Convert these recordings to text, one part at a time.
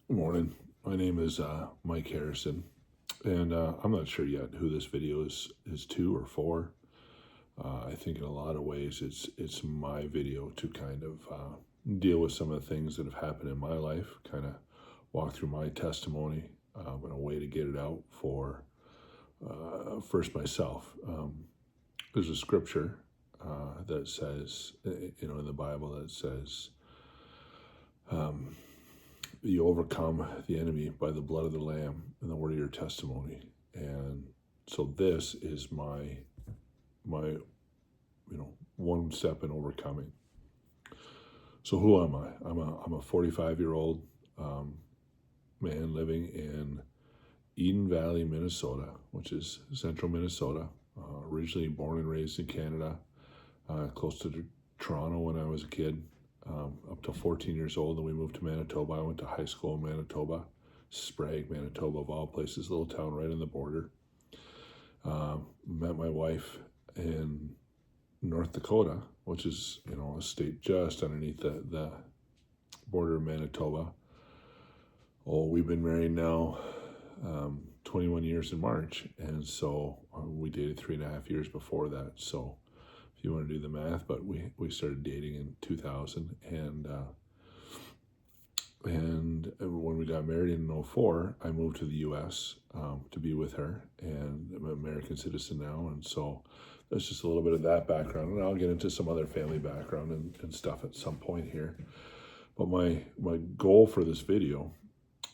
Good morning. My name is Mike Harrison, and I'm not sure yet who this video is to or for. I think in a lot of ways it's my video to kind of deal with some of the things that have happened in my life, kind of walk through my testimony in a way to get it out for first myself. There's a scripture that says, in the Bible that says. You overcome the enemy by the blood of the Lamb and the word of your testimony. And so this is my one step in overcoming. So who am I? I'm a 45-year-old man living in Eden Valley, Minnesota, which is central Minnesota. Originally born and raised in Canada, close to Toronto when I was a kid. Up to 14 years old, and we moved to Manitoba. I went to high school in Manitoba, Sprague, Manitoba, of all places, little town right on the border. Met my wife in North Dakota, which is, a state just underneath the border of Manitoba. Oh, we've been married now 21 years in March, and so we dated 3.5 years before that. So if you want to do the math, but we started dating in 2000, and when we got married in 2004, I moved to the U.S. To be with her, and I'm an American citizen now, and so that's just a little bit of that background, and I'll get into some other family background and stuff at some point here. But my goal for this video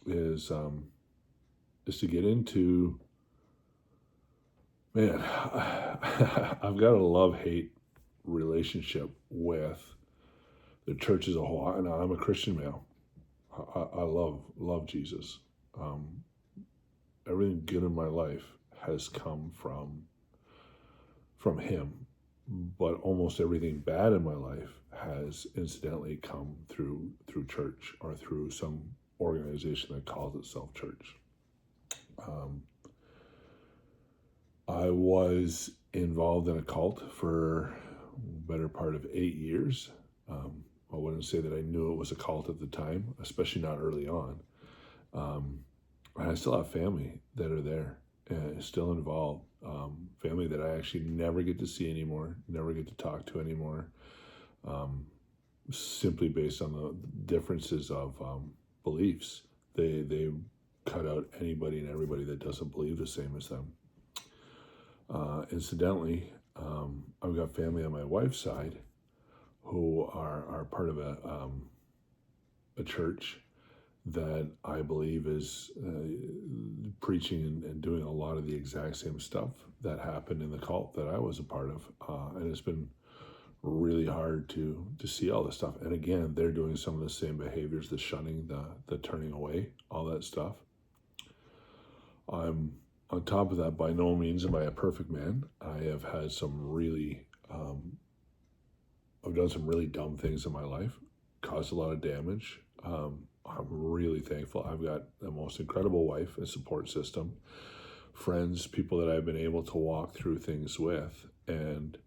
is to get into, man, I've got a love-hate relationship with the church as a whole. And I'm a Christian male. I love Jesus. Everything good in my life has come from him, but almost everything bad in my life has incidentally come through church or through some organization that calls itself church. I was involved in a cult for better part of 8 years. I wouldn't say that I knew it was a cult at the time, especially not early on. And I still have family that are there and still involved. Family that I actually never get to see anymore, never get to talk to anymore, simply based on the differences of beliefs. They cut out anybody and everybody that doesn't believe the same as them. Incidentally, I've got family on my wife's side who are part of a church that I believe is preaching and doing a lot of the exact same stuff that happened in the cult that I was a part of. And it's been really hard to see all this stuff. And again, they're doing some of the same behaviors, the shunning, the turning away, all that stuff. I'm on top of that, by no means am I a perfect man. I have had some really, I've done some really dumb things in my life, caused a lot of damage. I'm really thankful. I've got the most incredible wife and support system, friends, people that I've been able to walk through things with, and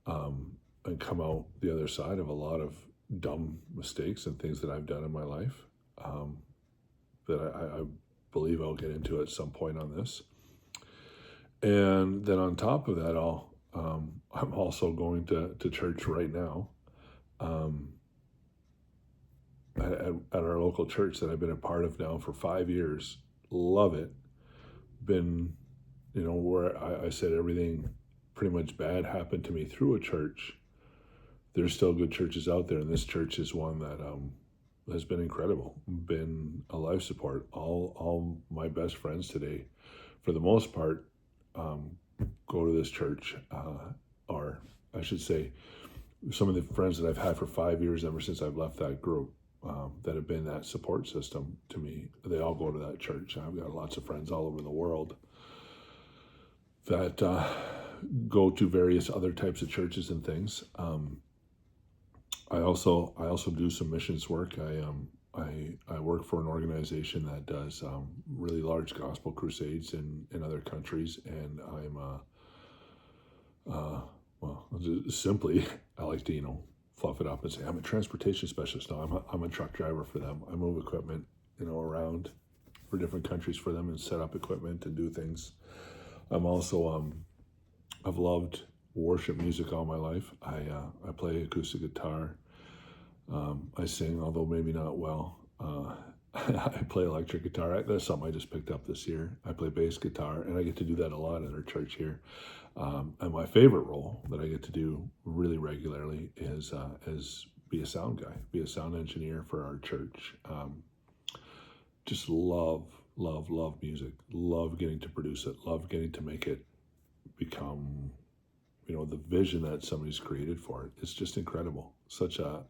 come out the other side of a lot of dumb mistakes and things that I've done in my life that I believe I'll get into at some point on this. And then on top of that all, I'm also going to church right now at our local church that I've been a part of now for 5 years. Love it. Been, where I said everything pretty much bad happened to me through a church. There's still good churches out there, and this church is one that has been incredible, been a life support. All my best friends today, for the most part, go to this church, or I should say, some of the friends that I've had for 5 years, ever since I've left that group, that have been that support system to me, they all go to that church. I've got lots of friends all over the world that go to various other types of churches and things. I also do some missions work. I work for an organization that does really large gospel crusades in other countries, and simply, I like to fluff it up and say I'm a transportation specialist. No, I'm a truck driver for them. I move equipment around for different countries for them and set up equipment and do things. I'm also I've loved worship music all my life. I play acoustic guitar. I sing, although maybe not well. I play electric guitar. That's something I just picked up this year. I play bass guitar, and I get to do that a lot at our church here. And my favorite role that I get to do really regularly is be a sound guy, be a sound engineer for our church. Just love music. Love getting to produce it. Love getting to make it become, the vision that somebody's created for it. It's just incredible. Such a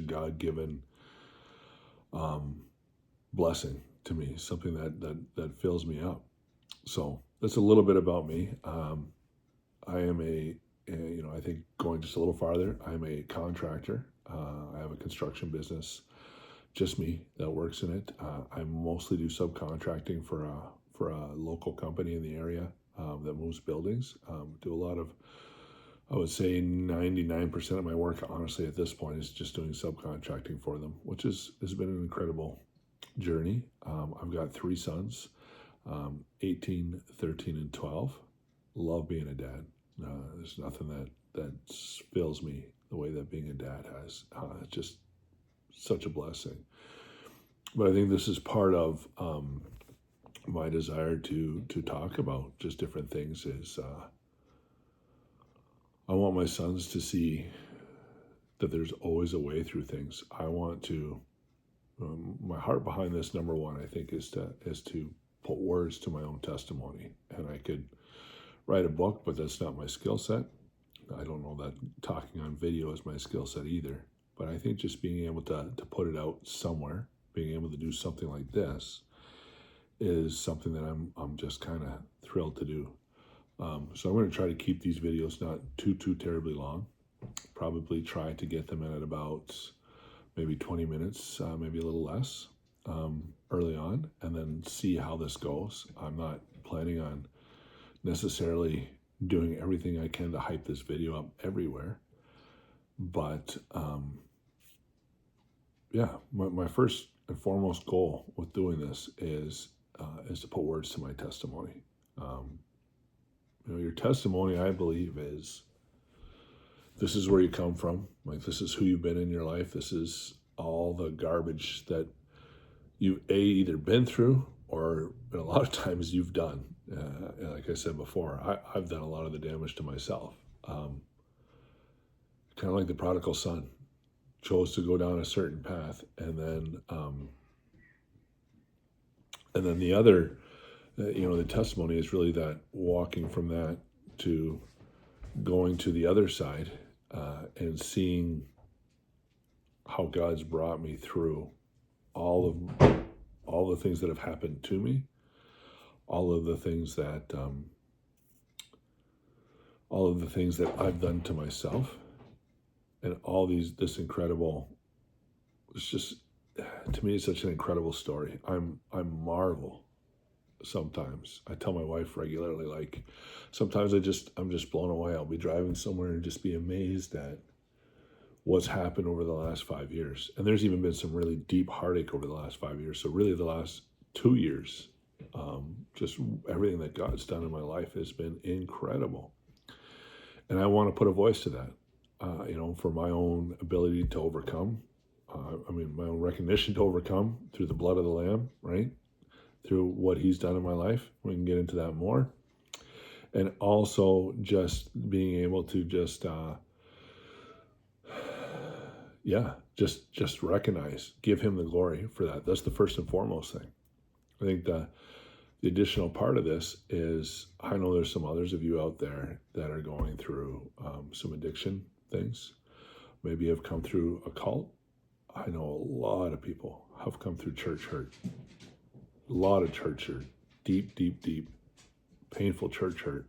God-given blessing to me. Something that fills me up. So that's a little bit about me. I am I think going just a little farther, I'm a contractor. I have a construction business, just me that works in it. I mostly do subcontracting for a local company in the area that moves buildings. Do a lot of, I would say 99% of my work, honestly, at this point is just doing subcontracting for them, which has been an incredible journey. I've got 3 sons, 18, 13, and 12. Love being a dad. There's nothing that fills me the way that being a dad has. It's just such a blessing. But I think this is part of my desire to talk about just different things is I want my sons to see that there's always a way through things. I want to, my heart behind this, number one, I think, is to put words to my own testimony. And I could write a book, but that's not my skill set. I don't know that talking on video is my skill set either. But I think just being able to put it out somewhere, being able to do something like this is something that I'm just kind of thrilled to do. So I'm going to try to keep these videos not too terribly long. Probably try to get them in at about maybe 20 minutes, maybe a little less early on, and then see how this goes. I'm not planning on necessarily doing everything I can to hype this video up everywhere. But my first and foremost goal with doing this is to put words to my testimony. Your testimony, I believe, this is where you come from. Like, this is who you've been in your life. This is all the garbage that you've either been through or a lot of times you've done. Like I said before, I've done a lot of the damage to myself. Kind of like the prodigal son, chose to go down a certain path, and then the other, the testimony is really that walking from that to going to the other side and seeing how God's brought me through all the things that have happened to me, all of the things that I've done to myself, and this incredible. It's just, to me, it's such an incredible story. I marvel sometimes. I tell my wife regularly, like, sometimes I'm just blown away. I'll be driving somewhere and just be amazed at what's happened over the last 5 years. And there's even been some really deep heartache over the last 5 years. So really the last 2 years, just everything that God's done in my life has been incredible. And I want to put a voice to that, for my own ability to overcome. My own recognition to overcome through the blood of the Lamb, right? Through what He's done in my life. We can get into that more. And also just being able to just recognize, give Him the glory for that. That's the first and foremost thing. I think the additional part of this is, I know there's some others of you out there that are going through some addiction things. Maybe have come through a cult. I know a lot of people have come through church hurt. A lot of church hurt. Deep, painful church hurt.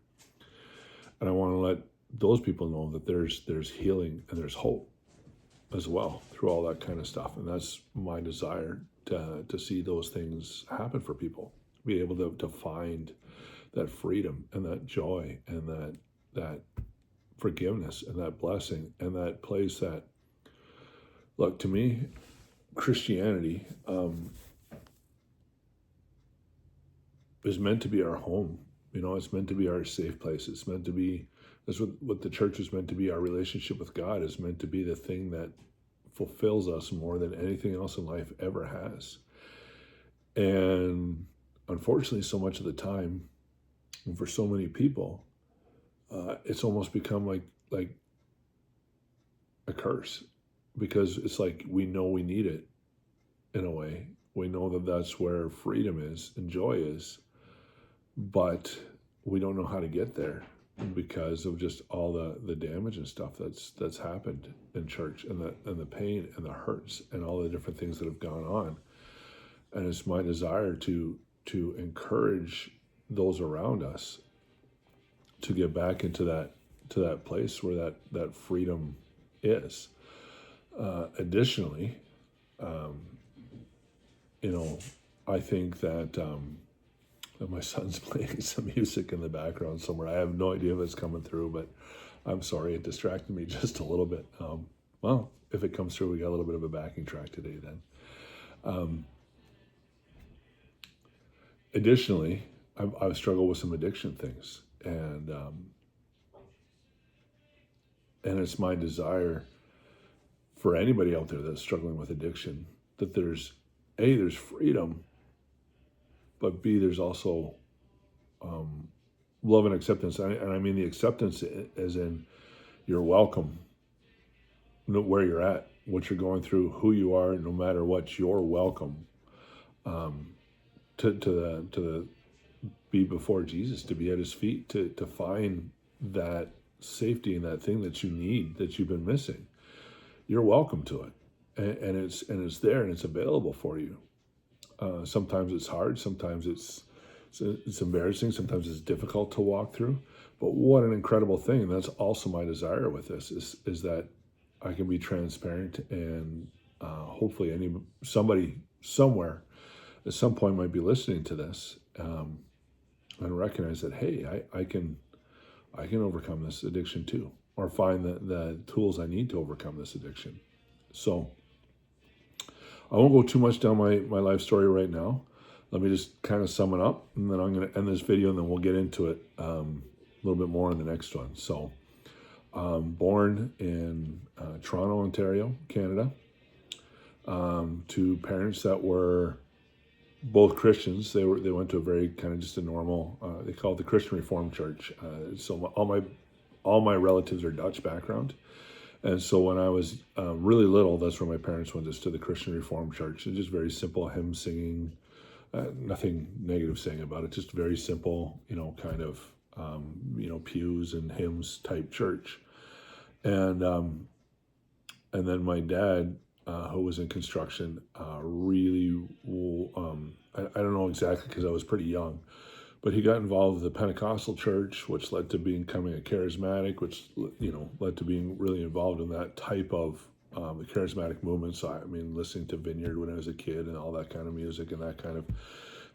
And I want to let those people know that there's healing and there's hope as well through all that kind of stuff. And that's my desire, to see those things happen for people. Be able to find that freedom and that joy and that forgiveness and that blessing and that place that, look, to me, Christianity, is meant to be our home. It's meant to be our safe place. It's meant to be, that's what the church is meant to be. Our relationship with God is meant to be the thing that fulfills us more than anything else in life ever has. And unfortunately, so much of the time, and for so many people, it's almost become like a curse, because it's like we know we need it in a way. We know that that's where freedom is and joy is, but we don't know how to get there because of just all the damage and stuff that's happened in church, and the pain and the hurts and all the different things that have gone on. And it's my desire to encourage those around us to get back into that place where that freedom is. Additionally, I think that my son's playing some music in the background somewhere. I have no idea if it's coming through, but I'm sorry, it distracted me just a little bit. Well, if it comes through, we got a little bit of a backing track today then. Additionally, I've struggled with some addiction things, and it's my desire for anybody out there that's struggling with addiction that there's freedom, but B, there's also love and acceptance. And I mean the acceptance as in you're welcome where you're at, what you're going through, who you are, no matter what, you're welcome to be before Jesus, to be at his feet, to find that safety and that thing that you need, that you've been missing. You're welcome to it. And it's there and it's available for you. Sometimes it's hard, sometimes it's embarrassing, sometimes it's difficult to walk through. But what an incredible thing! And that's also my desire with this is that I can be transparent, and hopefully somebody somewhere at some point might be listening to this and recognize that, hey, I can overcome this addiction too, or find the tools I need to overcome this addiction. So I won't go too much down my life story right now. Let me just kind of sum it up, and then I'm going to end this video, and then we'll get into it a little bit more in the next one. So, born in Toronto, Ontario, Canada, to parents that were both Christians. They went to a very kind of just a normal, they call it the Christian Reformed Church. So all my relatives are Dutch background. And so when I was really little, that's where my parents went, just to the Christian Reformed Church. And just very simple hymn singing, nothing negative saying about it, just very simple, kind of, pews and hymns type church. And then my dad, who was in construction, really, I don't know exactly because I was pretty young, but he got involved with the Pentecostal church, which led to becoming a charismatic, which, led to being really involved in that type of the charismatic movement. So, I mean, listening to Vineyard when I was a kid and all that kind of music and that kind of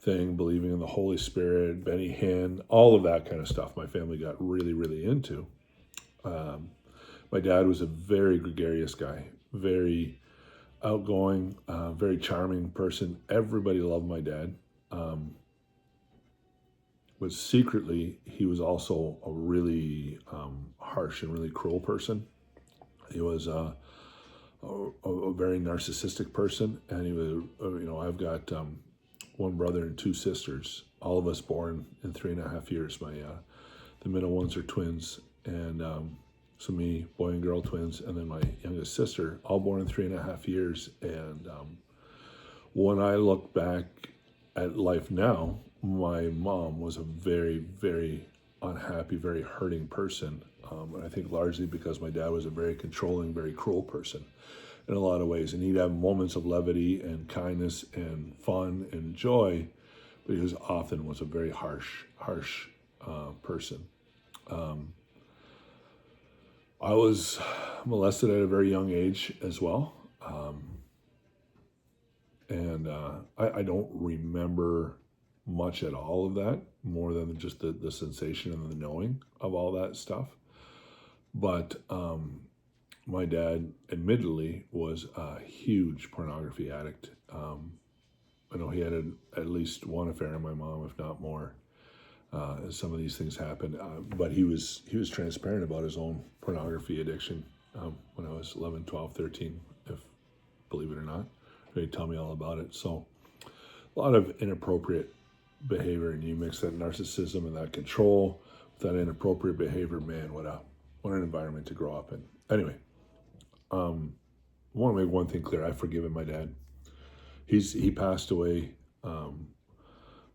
thing, believing in the Holy Spirit, Benny Hinn, all of that kind of stuff my family got really, really into. My dad was a very gregarious guy, very outgoing, very charming person. Everybody loved my dad. But secretly, he was also a really harsh and really cruel person. He was a very narcissistic person, and he was, I've got one brother and two sisters, all of us born in 3.5 years. The middle ones are twins, and so me, boy and girl twins, and then my youngest sister, all born in 3.5 years. And when I look back at life now, my mom was a very, very unhappy, very hurting person. And I think largely because my dad was a very controlling, very cruel person in a lot of ways. And he'd have moments of levity and kindness and fun and joy, but he was a very harsh person. I was molested at a very young age as well. And I don't remember much at all of that, more than just the sensation and the knowing of all that stuff. But my dad admittedly was a huge pornography addict. I know he had at least one affair on my mom, if not more. As some of these things happened, but he was transparent about his own pornography addiction when I was 11, 12, 13, if believe it or not. He'd tell me all about it. So a lot of inappropriate behavior, and you mix that narcissism and that control with that inappropriate behavior, man, what an environment to grow up in. Anyway, I want to make one thing clear. I've forgiven my dad. He passed away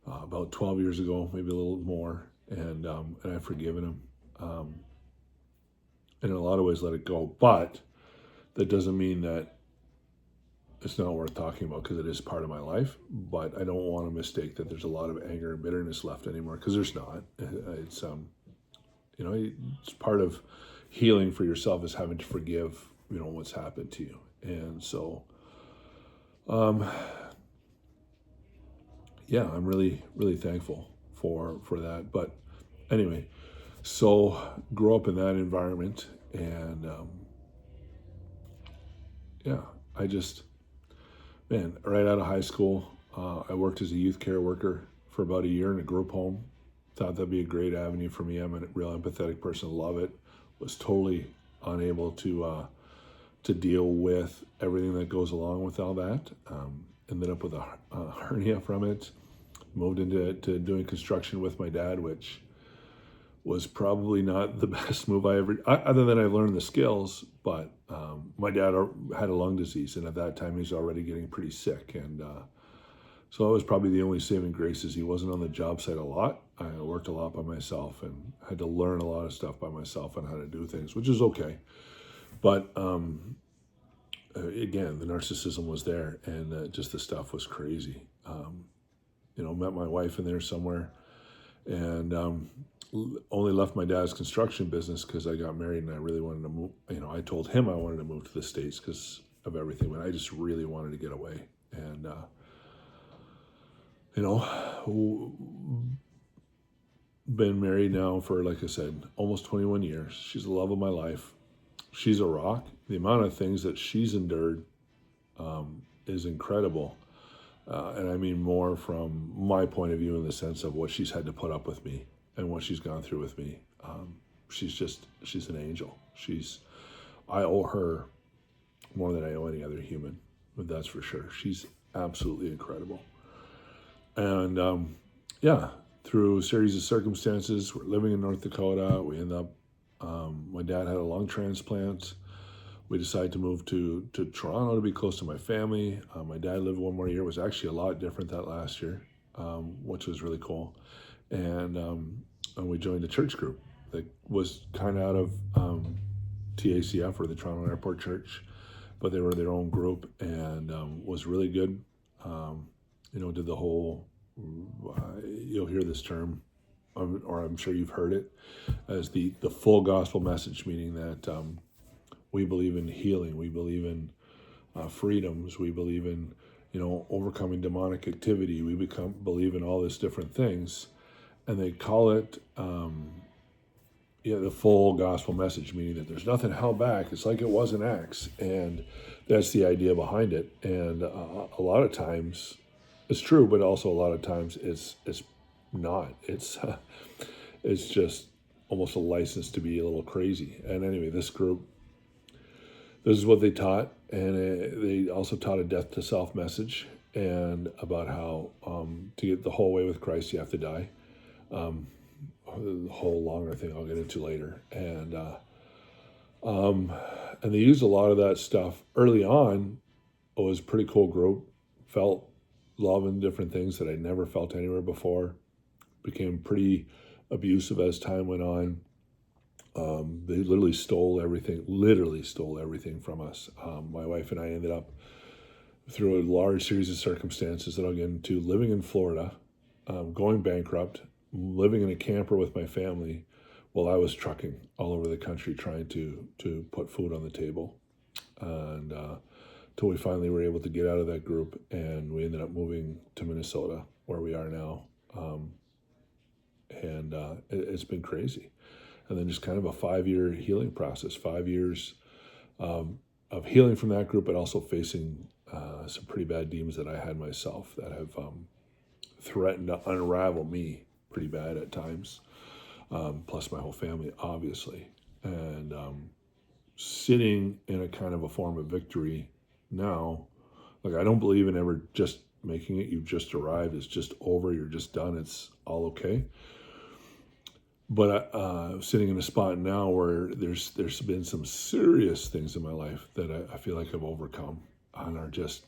about 12 years ago, maybe a little more, and I've forgiven him. And in a lot of ways let it go, but that doesn't mean that it's not worth talking about, because it is part of my life. But I don't want to mistake that there's a lot of anger and bitterness left anymore, because there's not. It's it's part of healing for yourself, is having to forgive what's happened to you. And so I'm really, really thankful for that. But anyway, so grow up in that environment, and I just, man, right out of high school, I worked as a youth care worker for about a year in a group home. Thought that'd be a great avenue for me. I'm a real empathetic person, love it. Was totally unable to deal with everything that goes along with all that. Ended up with a hernia from it. Moved into doing construction with my dad, which was probably not the best move other than I learned the skills. But my dad had a lung disease, and at that time he was already getting pretty sick. And so that was probably the only saving grace, is he wasn't on the job site a lot. I worked a lot by myself and had to learn a lot of stuff by myself on how to do things, which is okay. But again, the narcissism was there, and just the stuff was crazy. Met my wife in there somewhere, and only left my dad's construction business because I got married and I really wanted to move. I told him I wanted to move to the States because of everything, but I just really wanted to get away. And, been married now for, like I said, almost 21 years. She's the love of my life. She's a rock. The amount of things that she's endured is incredible. And I mean more from my point of view, in the sense of what she's had to put up with me and what she's gone through with me. She's an angel. I owe her more than I owe any other human, but that's for sure. She's absolutely incredible. And through a series of circumstances, we're living in North Dakota. We end up, my dad had a lung transplant. We decided to move to Toronto to be close to my family. My dad lived one more year. It was actually a lot different that last year, which was really cool. And we joined a church group that was kind of out of TACF, or the Toronto Airport Church, but they were their own group, and was really good. Did the whole, you'll hear this term, or I'm sure you've heard it, as the full gospel message, meaning that we believe in healing, we believe in freedoms, we believe in overcoming demonic activity, we believe in all these different things, and they call it the full gospel message, meaning that there's nothing held back. It's like it was in Acts, and that's the idea behind it. And a lot of times it's true, but also a lot of times it's not. It's just almost a license to be a little crazy. And anyway, this group, this is what they taught, and they also taught a death to self message, and about how to get the whole way with Christ, you have to die. The whole longer thing I'll get into later, and they used a lot of that stuff early on. It was a pretty cool group. Felt love and different things that I never felt anywhere before. Became pretty abusive as time went on. They literally stole everything from us. My wife and I ended up, through a large series of circumstances that I'll get into, living in Florida, going bankrupt, living in a camper with my family while I was trucking all over the country trying to put food on the table. And till we finally were able to get out of that group, and we ended up moving to Minnesota, where we are now. It's been crazy. And then just kind of a 5-year healing process, 5 years of healing from that group, but also facing some pretty bad demons that I had myself that have threatened to unravel me pretty bad at times, plus my whole family, obviously. And sitting in a kind of a form of victory now, like I don't believe in ever just making it. You've just arrived. It's just over. You're just done. It's all okay. But sitting in a spot now where there's been some serious things in my life that I feel like I've overcome, and are just,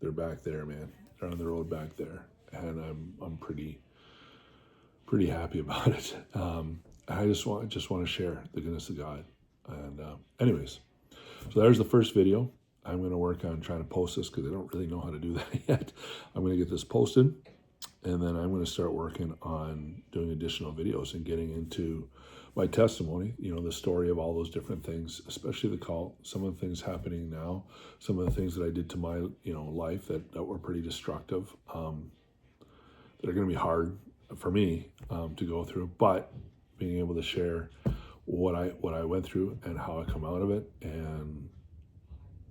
they're back there, man. They're on the road back there, and I'm pretty happy about it. I just want to share the goodness of God. And anyways, so there's the first video. I'm going to work on trying to post this because I don't really know how to do that yet. I'm going to get this posted, and then I'm going to start working on doing additional videos and getting into my testimony, the story of all those different things, especially the cult, some of the things happening now, some of the things that I did to my, life that were pretty destructive, that are going to be hard for me to go through, but being able to share what I went through and how I come out of it. And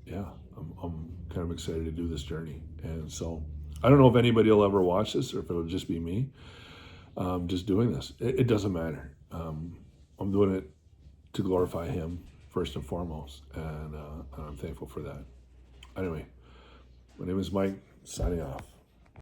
yeah, I'm kind of excited to do this journey. And so I don't know if anybody will ever watch this or if it'll just be me just doing this. It doesn't matter. I'm doing it to glorify Him first and foremost, and I'm thankful for that. Anyway, my name is Mike, signing off.